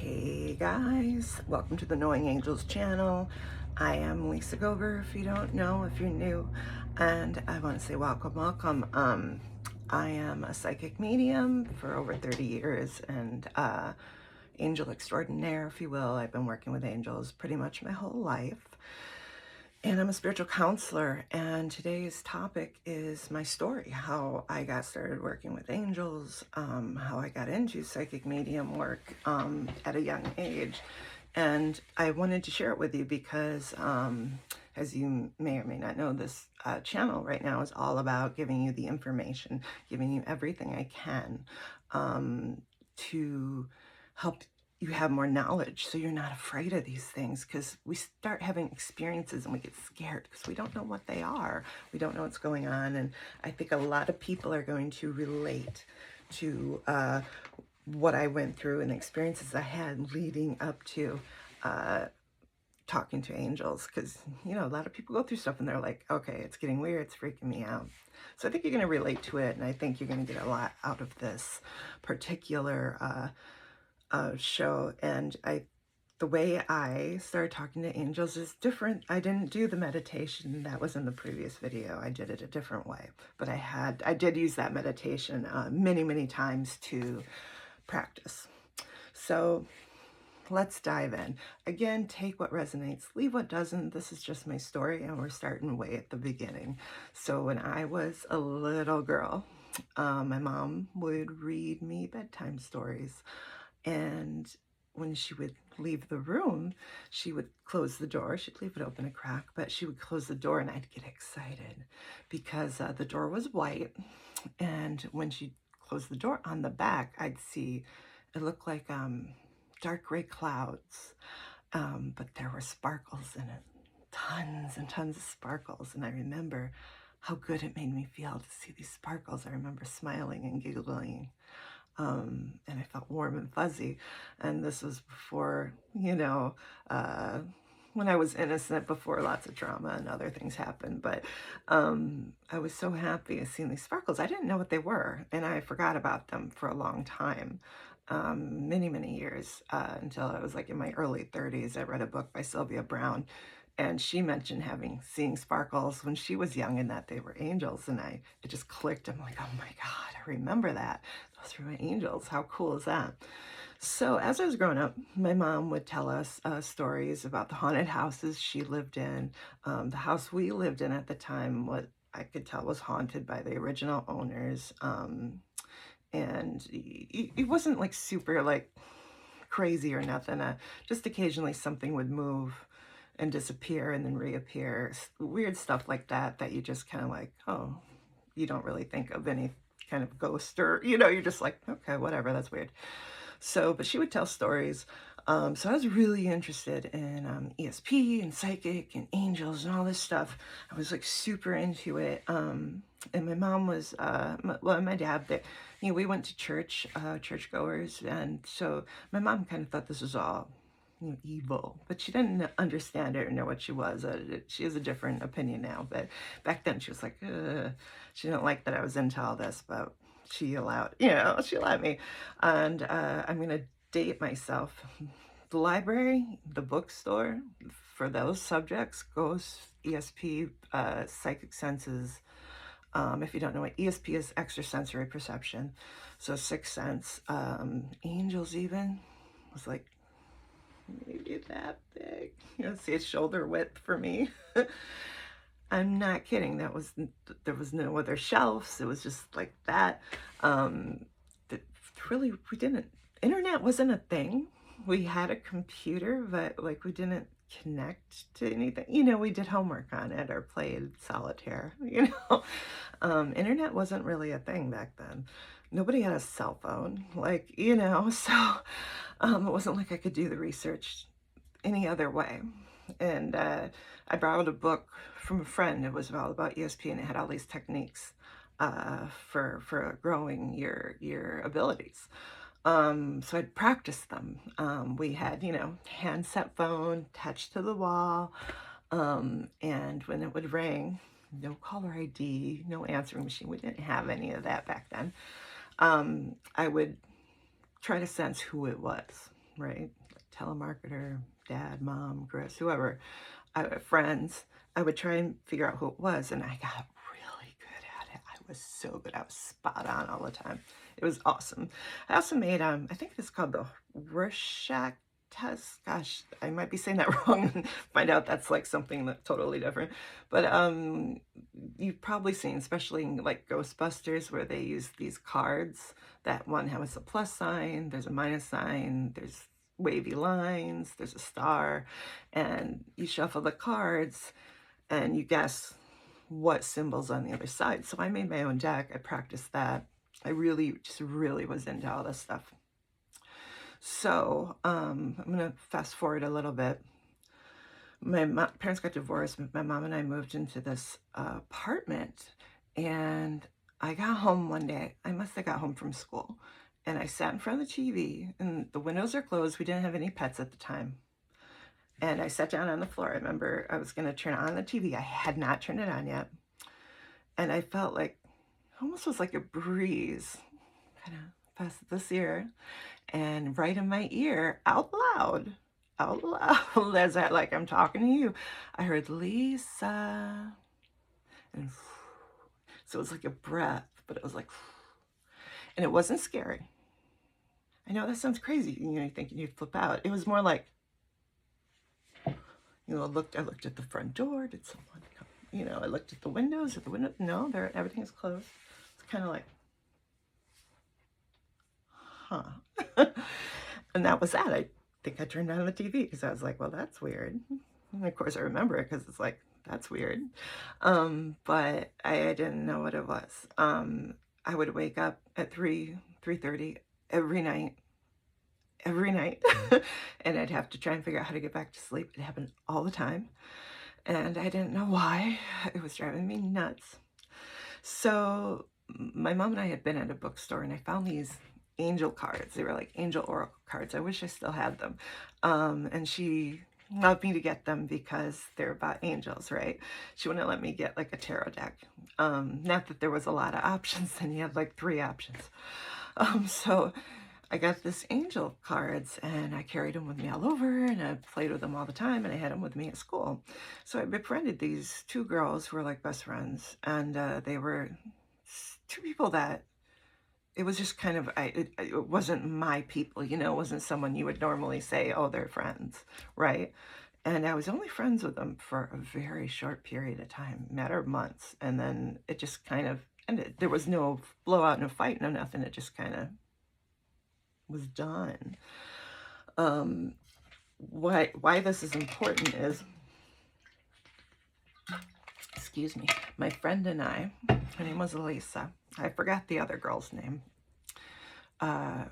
Hey guys, welcome to the Knowing Angels channel. I am Lisa Gover, if you don't know, if you're new, and I want to say welcome. I am a psychic medium for over 30 years and angel extraordinaire, if you will. I've been working with angels pretty much my whole life. And I'm a spiritual counselor, and today's topic is my story, how I got started working with angels, how I got into psychic medium work at a young age. And I wanted to share it with you because, as you may or may not know, this channel right now is all about giving you the information, giving you everything I can to help you have more knowledge so you're not afraid of these things, because we start having experiences and we get scared because we don't know what they are. We don't know what's going on. And I think a lot of people are going to relate to what I went through and the experiences I had leading up to talking to angels, because you know, a lot of people go through stuff and they're like, okay, it's getting weird, it's freaking me out. So I think you're going to relate to it, and I think you're going to get a lot out of this particular show. And the way I started talking to angels is different. I didn't do the meditation that was in the previous video. I did it a different way, but I did use that meditation many times to practice. So let's dive in. Again, take what resonates, leave what doesn't. This is just my story, and we're starting way at the beginning. So when I was a little girl, my mom would read me bedtime stories. And when she would leave the room, she would close the door. She'd leave it open a crack, but she would close the door, and I'd get excited because the door was white. And when she closed the door on the back, I'd see it looked like dark gray clouds, but there were sparkles in it, tons and tons of sparkles. And I remember how good it made me feel to see these sparkles. I remember smiling and giggling. And I felt warm and fuzzy. And this was before, you know, when I was innocent, before lots of trauma and other things happened. But I was so happy seeing these sparkles. I didn't know what they were, and I forgot about them for a long time. Many years, until I was like in my early 30s. I read a book by Sylvia Brown, and she mentioned seeing sparkles when she was young and that they were angels. And it just clicked. I'm like, oh my God, I remember that. Those were my angels. How cool is that? So as I was growing up, my mom would tell us stories about the haunted houses she lived in. The house we lived in at the time, what I could tell, was haunted by the original owners. And it wasn't like super like crazy or nothing. Just occasionally something would move and disappear and then reappear. Weird stuff like that you just kind of like, oh, you don't really think of any kind of ghost, or, you know, you're just like, okay, whatever, that's weird. So, but she would tell stories. So I was really interested in ESP and psychic and angels and all this stuff. I was like super into it. And my mom was, my dad, you know, we went to church, churchgoers. And so my mom kind of thought this was all, you know, evil, but she didn't understand it or know what she was. She has a different opinion now, but back then she was like, she didn't like that I was into all this, but she allowed me. And I'm going to date myself. The library, the bookstore for those subjects, ghosts, ESP, psychic senses. If you don't know what ESP is, extrasensory perception. So sixth sense, angels even was like maybe that big. You know, see a shoulder width for me. I'm not kidding. There was no other shelves. It was just like that. Really, internet wasn't a thing. We had a computer, but like we didn't connect to anything. You know, we did homework on it or played solitaire, you know. Internet wasn't really a thing back then. Nobody had a cell phone, like, you know, so it wasn't like I could do the research any other way. And I borrowed a book from a friend. It was all about ESP, and it had all these techniques for growing your abilities. So I'd practice them. We had, you know, handset phone attached to the wall, and when it would ring, no caller ID, no answering machine. We didn't have any of that back then. I would try to sense who it was. right? Like telemarketer, dad, mom, Chris, whoever, friends. I would try and figure out who it was, and I got really good at it. I was so good. I was spot on all the time. It was awesome. I also made, I think it's called the Rorschach test. Gosh, I might be saying that wrong and find out that's like something that's totally different. But you've probably seen, especially in like Ghostbusters, where they use these cards. That one has a plus sign, there's a minus sign, there's wavy lines, there's a star, and you shuffle the cards and you guess what symbol's on the other side. So I made my own deck. I practiced that. I really was into all this stuff. So I'm gonna fast forward a little bit. My parents got divorced. My mom and I moved into this apartment, and I got home one day. I must have got home from school, and I sat in front of the TV, and the windows are closed. We didn't have any pets at the time. And I sat down on the floor. I remember I was going to turn on the TV. I had not turned it on yet. And I felt like, almost was like a breeze kind of past this ear. And right in my ear, out loud, as I, like I'm talking to you, I heard Lisa. And so it was like a breath, but it was like, and it wasn't scary. I know that sounds crazy. You know, you're thinking you'd flip out. It was more like, you know, I looked at the front door. Did someone come? You know, I looked at the windows. No, everything's closed. It's kind of like, huh. And that was that. I think I turned on the TV because I was like, well, that's weird. And of course I remember it because it's like, that's weird. But I didn't know what it was. I would wake up at 3:30 every night. And I'd have to try and figure out how to get back to sleep. It happened all the time. And I didn't know why. It was driving me nuts. So my mom and I had been at a bookstore, and I found these angel cards. They were like angel oracle cards. I wish I still had them. And she loved me to get them because they're about angels, right? She wouldn't let me get like a tarot deck. Not that there was a lot of options, and you had like 3 options. So I got this angel cards, and I carried them with me all over, and I played with them all the time, and I had them with me at school. So I befriended these 2 girls who were like best friends, and they were 2 people that it was just kind of, it wasn't my people, you know, it wasn't someone you would normally say, oh, they're friends, right? And I was only friends with them for a very short period of time, matter of months, and then it just kind of ended. There was no blowout, no fight, no nothing. It just kind of was done. Why this is important is, excuse me, my friend and I, her name was Elisa. I forgot the other girl's name. The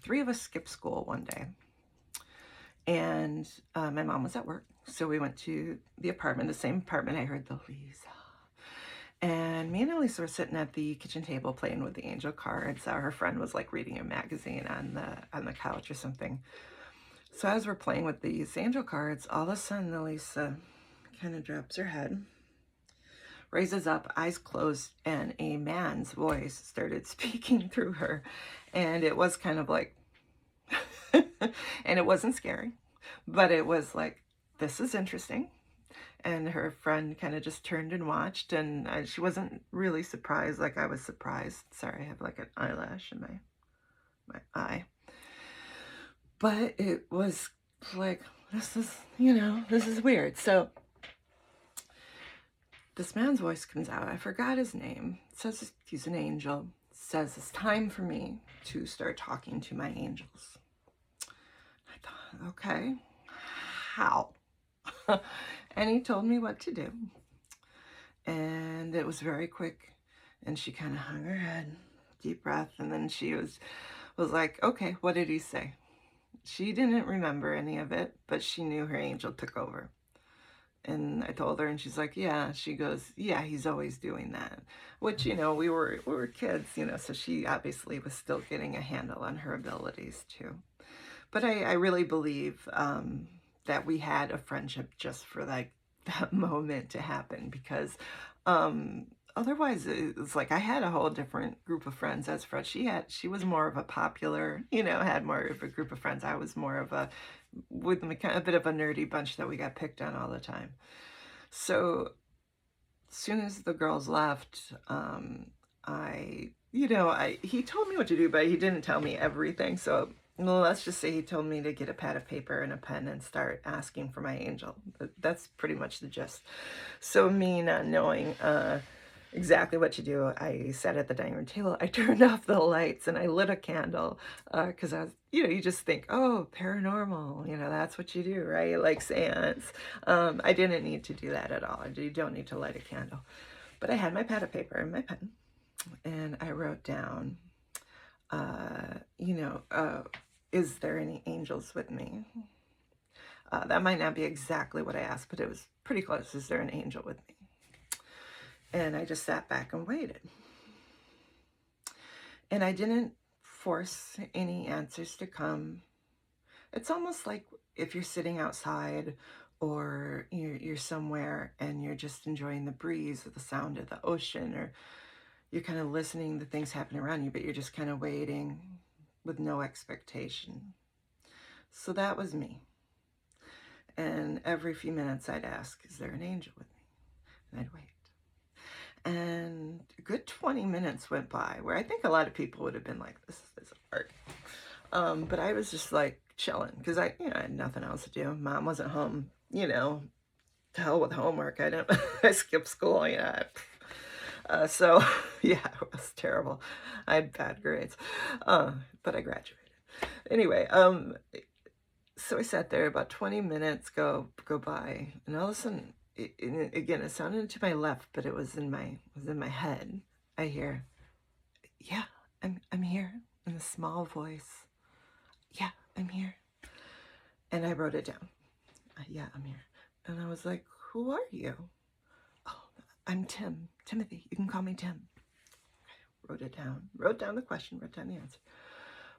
3 of us skipped school one day, and my mom was at work, so we went to the apartment, the same apartment. I heard the Lisa. And me and Elisa were sitting at the kitchen table playing with the angel cards. Her friend was like reading a magazine on the couch or something. So as we're playing with these angel cards, all of a sudden Elisa kind of drops her head, raises up, eyes closed, and a man's voice started speaking through her. And it was kind of like, and it wasn't scary, but it was like, this is interesting. And her friend kind of just turned and watched, and she wasn't really surprised like I was surprised. Sorry, I have like an eyelash in my eye. But it was like, this is, you know, this is weird. So this man's voice comes out. I forgot his name. It says he's an angel. It says it's time for me to start talking to my angels. I thought, okay, how? And he told me what to do. And it was very quick. And she kind of hung her head, deep breath. And then she was like, okay, what did he say? She didn't remember any of it, but she knew her angel took over. And I told her, and she's like, yeah. She goes, yeah, he's always doing that. Which, you know, we were kids, you know, so she obviously was still getting a handle on her abilities too. But I really believe that we had a friendship just for like that moment to happen, because otherwise it's like I had a whole different group of friends as Fred. She was more of a popular, had more of a group of friends. I was more of with a bit of a nerdy bunch that we got picked on all the time. So as soon as the girls left, he told me what to do, but he didn't tell me everything. So well, let's just say he told me to get a pad of paper and a pen and start asking for my angel. That's pretty much the gist. So me not knowing exactly what to do, I sat at the dining room table. I turned off the lights and I lit a candle because I was, you just think, oh, paranormal, that's what you do, right? Like seance. I didn't need to do that at all. You don't need to light a candle. But I had my pad of paper and my pen, and I wrote down, is there any angels with me? That might not be exactly what I asked, but it was pretty close. Is there an angel with me? And I just sat back and waited. And I didn't force any answers to come. It's almost like if you're sitting outside or you're somewhere and you're just enjoying the breeze or the sound of the ocean, or you're kind of listening to things happen around you, but you're just kind of waiting with no expectation. So that was me. And every few minutes I'd ask, is there an angel with me? And I'd wait. And a good 20 minutes went by where I think a lot of people would have been like, this is art. But I was just like chilling because I had nothing else to do. Mom wasn't home, to hell with homework. I skipped school, so yeah, it was terrible. I had bad grades, but I graduated. Anyway, so I sat there, about 20 minutes go by, and all of a sudden, it sounded to my left, but it was in my head. I hear, yeah, I'm here, in a small voice. Yeah, I'm here. And I wrote it down. Yeah, I'm here. And I was like, who are you? Oh, I'm Tim. Timothy. You can call me Tim. I wrote it down. Wrote down the question. Wrote down the answer.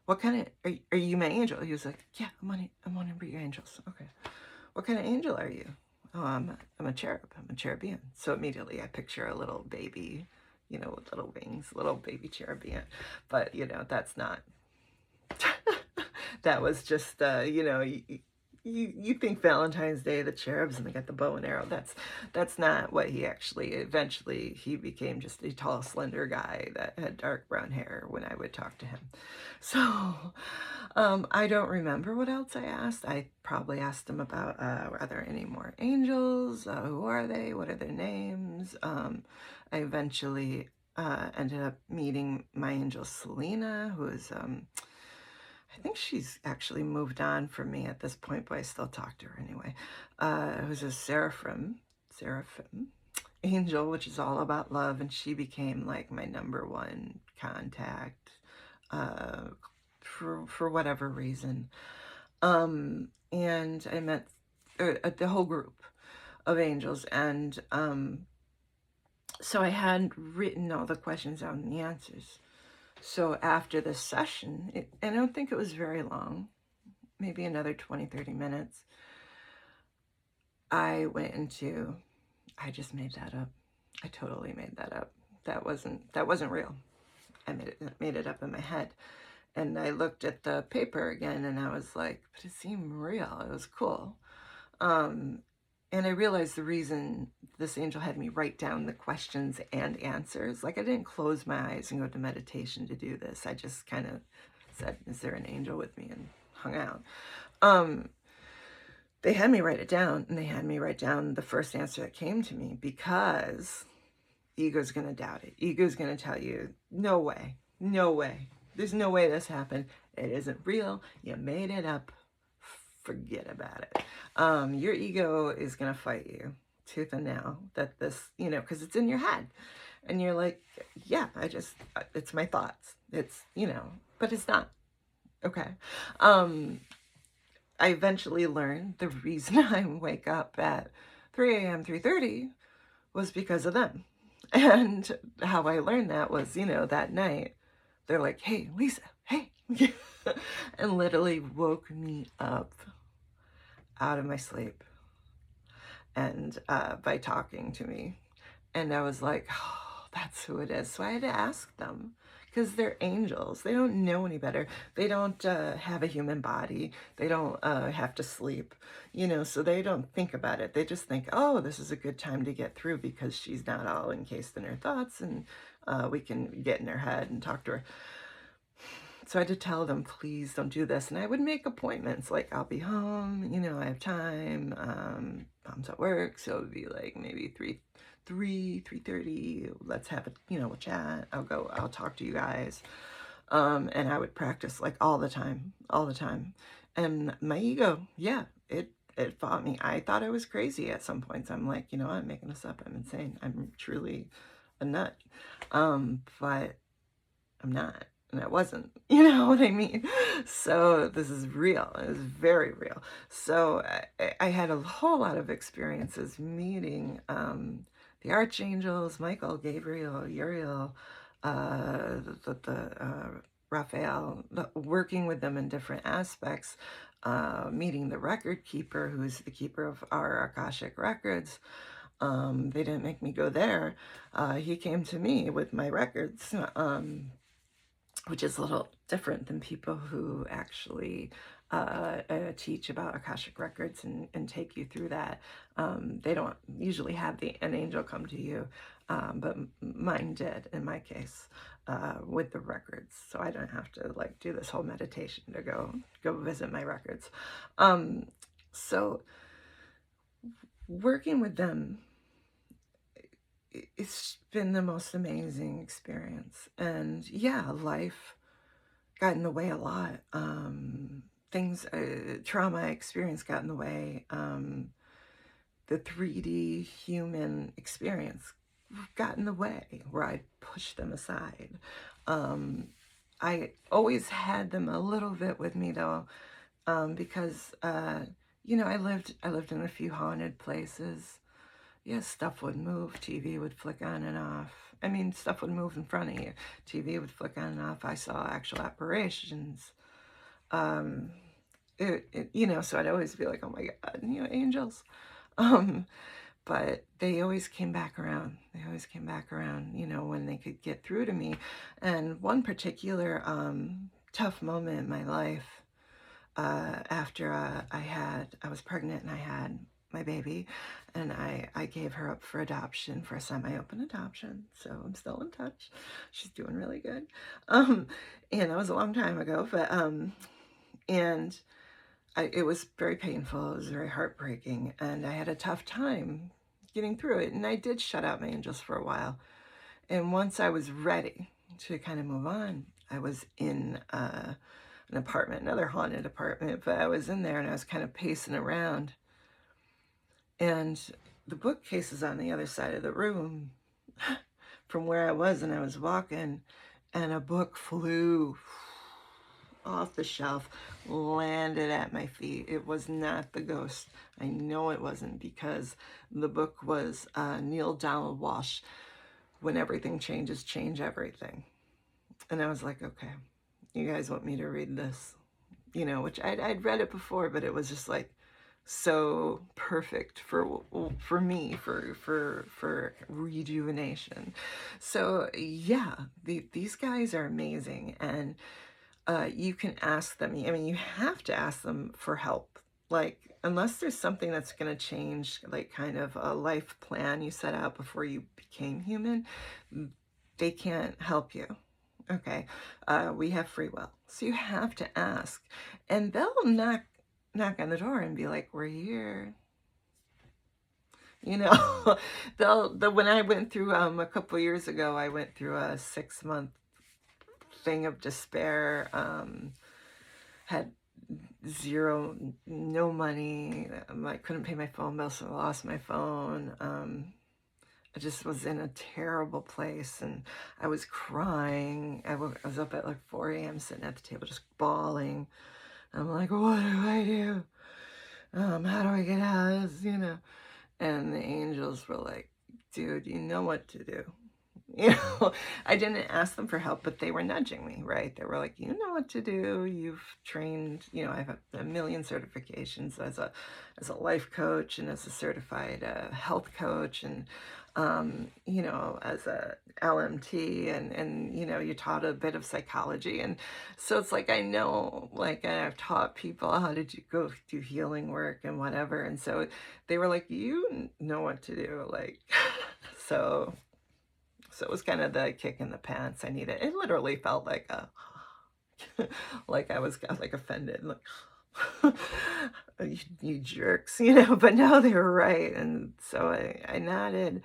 What kind of... Are you my angel? He was like, yeah, I'm one of your angels. Okay. What kind of angel are you? Oh, I'm a cherub. I'm a cherubian. So immediately I picture a little baby, with little wings, little baby cherubian. But, that's not... That was just, you think Valentine's Day, the cherubs, and they got the bow and arrow. That's not what he actually, eventually he became just a tall, slender guy that had dark brown hair when I would talk to him. So, I don't remember what else I asked. I probably asked him about, are there any more angels? Who are they? What are their names? I eventually, ended up meeting my angel Selena, who is, I think she's actually moved on from me at this point, but I still talk to her anyway. It was a seraphim angel, which is all about love, and she became like my #1 contact for whatever reason. And I met the whole group of angels, and so I had written all the questions out and the answers. So after this session, I don't think it was very long, maybe another 20, 30 minutes, I just made that up. I totally made that up. That wasn't real. I made it up in my head. And I looked at the paper again and I was like, but it seemed real. It was cool. And I realized the reason this angel had me write down the questions and answers, like I didn't close my eyes and go to meditation to do this. I just kind of said, is there an angel with me? And hung out. They had me write it down, and they had me write down the first answer that came to me, because ego's going to doubt it. Ego's going to tell you, no way, no way. There's no way this happened. It isn't real. You made it up. Forget about it. Your ego is going to fight you tooth and nail that this, because it's in your head. And you're like, yeah, it's my thoughts. It's, but it's not. Okay. I eventually learned the reason I wake up at 3 a.m., 3:30 was because of them. And how I learned that was, that night, they're like, hey, Lisa, hey. And literally woke me up out of my sleep and by talking to me. And I was like, oh, that's who it is. So I had to ask them, because they're angels. They don't know any better. They don't have a human body. They don't have to sleep, so they don't think about it. They just think, oh, this is a good time to get through because she's not all encased in her thoughts, and we can get in her head and talk to her. So I had to tell them, please don't do this. And I would make appointments, like I'll be home, I have time. Mom's at work, so it would be like maybe 3:30. Let's have a chat. I'll talk to you guys. And I would practice like all the time. And my ego, yeah, it fought me. I thought I was crazy at some points. I'm like, I'm making this up. I'm insane. I'm truly a nut. But I'm not. And I wasn't, you know what I mean? So this is real. It was very real. So I had a whole lot of experiences meeting the archangels, Michael, Gabriel, Uriel, Raphael, working with them in different aspects, meeting the record keeper, who's the keeper of our Akashic records. They didn't make me go there. He came to me with my records, which is a little different than people who actually teach about Akashic records and take you through that. They don't usually have an angel come to you, but mine did in my case with the records. So I don't have to like do this whole meditation to go visit my records. So working with them, it's been the most amazing experience. And yeah, life got in the way a lot. Trauma experience got in the way. The 3D human experience got in the way where I pushed them aside. I always had them a little bit with me though, because, I lived in a few haunted places. Yes, stuff would move, TV would flick on and off. I mean, stuff would move in front of you. TV would flick on and off. I saw actual apparitions. So I'd always be like, oh my God, angels. But they always came back around. When they could get through to me. And one particular tough moment in my life, after I was pregnant and I had my baby, and I gave her up for adoption, for a semi-open adoption. So I'm still in touch. She's doing really good. And that was a long time ago, but it was very painful. It was very heartbreaking, and I had a tough time getting through it. And I did shut out my angels for a while. And once I was ready to kind of move on, I was in an apartment, another haunted apartment, but I was in there and I was kind of pacing around. And the bookcase is on the other side of the room from where I was, and I was walking, and a book flew off the shelf, landed at my feet. It was not the ghost. I know it wasn't, because the book was Neil Donald Walsh, When Everything Changes, Change Everything. And I was like, okay, you guys want me to read this? Which I'd read it before, but it was just like so perfect for me, for rejuvenation. So yeah, these guys are amazing. And you can ask them. I mean, you have to ask them for help. Like, unless there's something that's going to change, like kind of a life plan you set out before you became human, they can't help you. Okay, we have free will, so you have to ask, and they'll knock on the door and be like, "We're here." When I went through a couple years ago, I went through a 6-month thing of despair. Had no money. I couldn't pay my phone bill, so I lost my phone. I just was in a terrible place, and I was crying. I was up at like 4 a.m. sitting at the table just bawling. I'm like, what do I do? How do I get out of this, And the angels were like, dude, you know what to do. You know, I didn't ask them for help, but they were nudging me, right? They were like, you know what to do. You've trained, you know, I have a million certifications as a life coach and as a certified health coach, and you know, as a LMT, and you know, you taught a bit of psychology, and so it's like I know, like I've taught people how to go do healing work and whatever, and so they were like, you know what to do, like so. So it was kind of the kick in the pants I needed. It literally felt like a, like I was like offended, like you jerks, you know. But no, they were right, and so I nodded.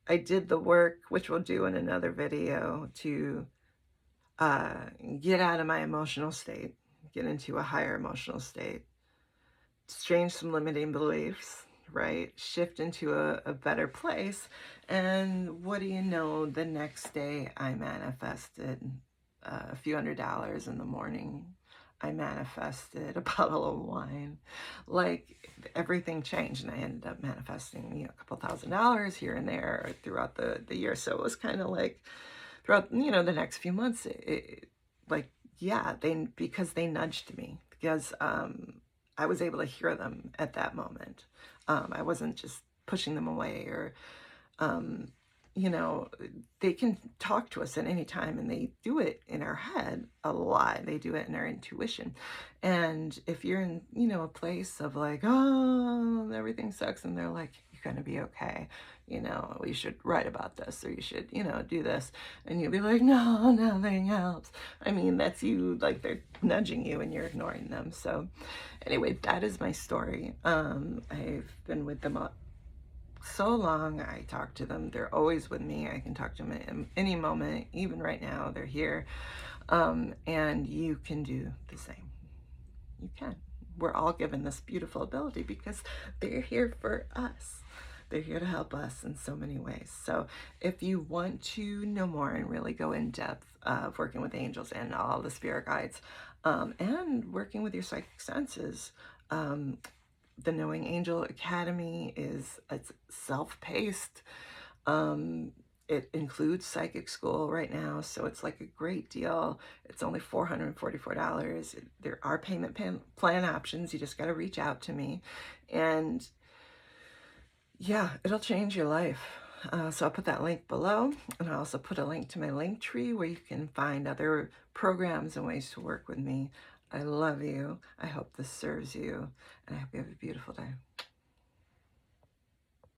I did the work, which we'll do in another video, to uh, get out of my emotional state, get into a higher emotional state, change some limiting beliefs, right? Shift into a better place. And what do you know? The next day, I manifested a few $100s in the morning. I manifested a bottle of wine. Like everything changed, and I ended up manifesting, you know, a couple $1,000s here and there throughout the year. So it was kind of like throughout, you know, the next few months, like, yeah, because they nudged me, because I was able to hear them at that moment. I wasn't just pushing them away, or um, you know, they can talk to us at any time, and they do it in our head a lot. They do it in our intuition. And if you're in, you know, a place of like, oh, everything sucks, and they're like, you're going to be okay. You know, you should write about this, or you should, you know, do this. And you'll be like, no, nothing helps. I mean, that's you, like they're nudging you and you're ignoring them. So anyway, that is my story. I've been with them so long. I talk to them. They're always with me. I can talk to them at any moment. Even right now, they're here. And you can do the same. You can. We're all given this beautiful ability because they're here for us. They're here to help us in so many ways. So if you want to know more and really go in depth of working with angels and all the spirit guides, and working with your psychic senses, the Knowing Angel Academy it's self-paced. It includes psychic school right now, so it's like a great deal. It's only $444. There are payment plan options. You just got to reach out to me, and yeah, it'll change your life. So I'll put that link below, and I'll also put a link to my link tree where you can find other programs and ways to work with me. I love you. I hope this serves you, and I hope you have a beautiful day.